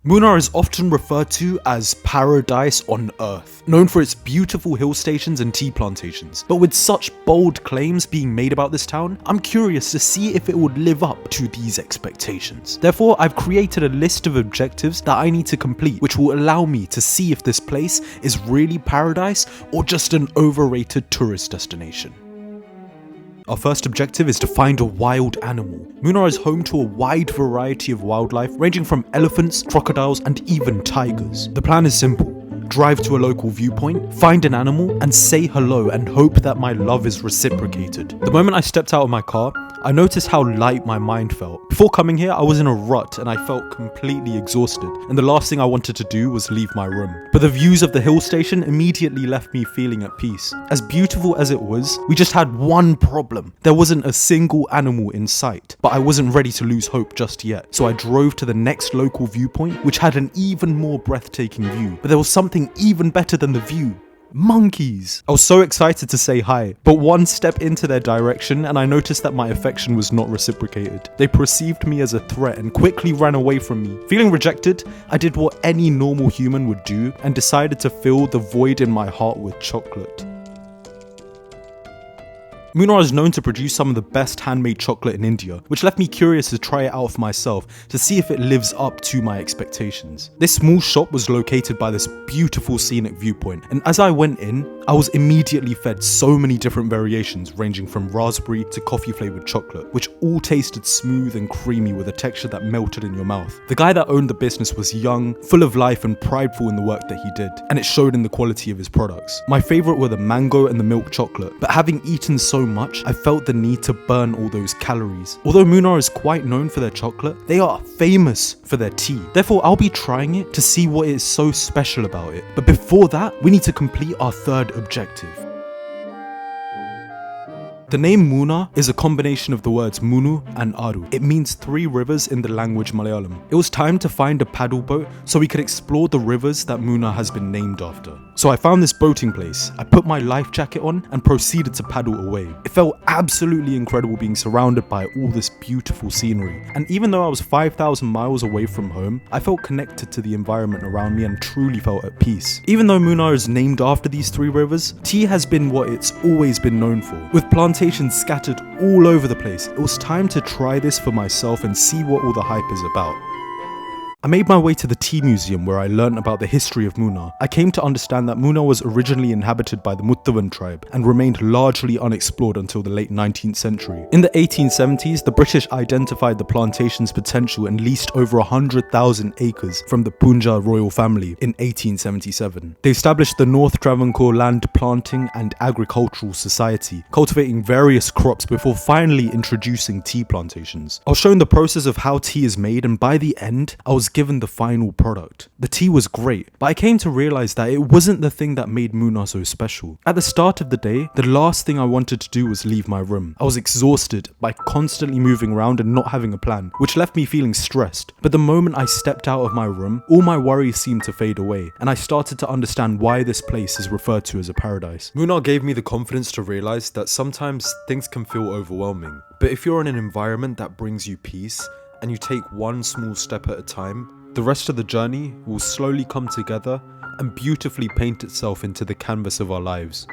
Munnar is often referred to as paradise on earth, known for its beautiful hill stations and tea plantations. But with such bold claims being made about this town, I'm curious to see if it would live up to these expectations. Therefore, I've created a list of objectives that I need to complete, which will allow me to see if this place is really paradise or just an overrated tourist destination. Our first objective is to find a wild animal. Munnar is home to a wide variety of wildlife, ranging from elephants, crocodiles, and even tigers. The plan is simple. Drive to a local viewpoint, find an animal, and say hello and hope that my love is reciprocated. The moment I stepped out of my car, I noticed how light my mind felt. Before coming here, I was in a rut and I felt completely exhausted, and the last thing I wanted to do was leave my room. But the views of the hill station immediately left me feeling at peace. As beautiful as it was, we just had one problem. There wasn't a single animal in sight, but I wasn't ready to lose hope just yet. So I drove to the next local viewpoint, which had an even more breathtaking view. But there was something even better than the view. Monkeys! I was so excited to say hi, but one step into their direction and I noticed that my affection was not reciprocated. They perceived me as a threat and quickly ran away from me. Feeling rejected, I did what any normal human would do and decided to fill the void in my heart with chocolate. Munnar is known to produce some of the best handmade chocolate in India, which left me curious to try it out for myself to see if it lives up to my expectations. This small shop was located by this beautiful scenic viewpoint, and as I went in, I was immediately fed so many different variations ranging from raspberry to coffee flavoured chocolate, which all tasted smooth and creamy with a texture that melted in your mouth. The guy that owned the business was young, full of life and prideful in the work that he did, and it showed in the quality of his products. My favourite were the mango and the milk chocolate, but having eaten so much, I felt the need to burn all those calories. Although Munnar is quite known for their chocolate, they are famous for their tea. Therefore, I'll be trying it to see what is so special about it. But before that, we need to complete our third objective. The name Munnar is a combination of the words Munu and Aru. It means 3 rivers in the language Malayalam. It was time to find a paddle boat so we could explore the rivers that Munnar has been named after. So I found this boating place, I put my life jacket on and proceeded to paddle away. It felt absolutely incredible being surrounded by all this beautiful scenery. And even though I was 5,000 miles away from home, I felt connected to the environment around me and truly felt at peace. Even though Munnar is named after these 3 rivers, tea has been what it's always been known for. With plantations scattered all over the place, it was time to try this for myself and see what all the hype is about. I made my way to the tea museum where I learned about the history of Munnar. I came to understand that Munnar was originally inhabited by the Muttavan tribe and remained largely unexplored until the late 19th century. In the 1870s, the British identified the plantation's potential and leased over 100,000 acres from the Punjab royal family in 1877. They established the North Travancore Land Planting and Agricultural Society, cultivating various crops before finally introducing tea plantations. I was shown the process of how tea is made, and by the end, I was given the final product. The tea was great, but I came to realize that it wasn't the thing that made Munnar so special. At the start of the day, the last thing I wanted to do was leave my room. I was exhausted by constantly moving around and not having a plan, which left me feeling stressed. But the moment I stepped out of my room, all my worries seemed to fade away, and I started to understand why this place is referred to as a paradise. Munnar gave me the confidence to realize that sometimes things can feel overwhelming, but if you're in an environment that brings you peace, and you take one small step at a time, the rest of the journey will slowly come together and beautifully paint itself into the canvas of our lives.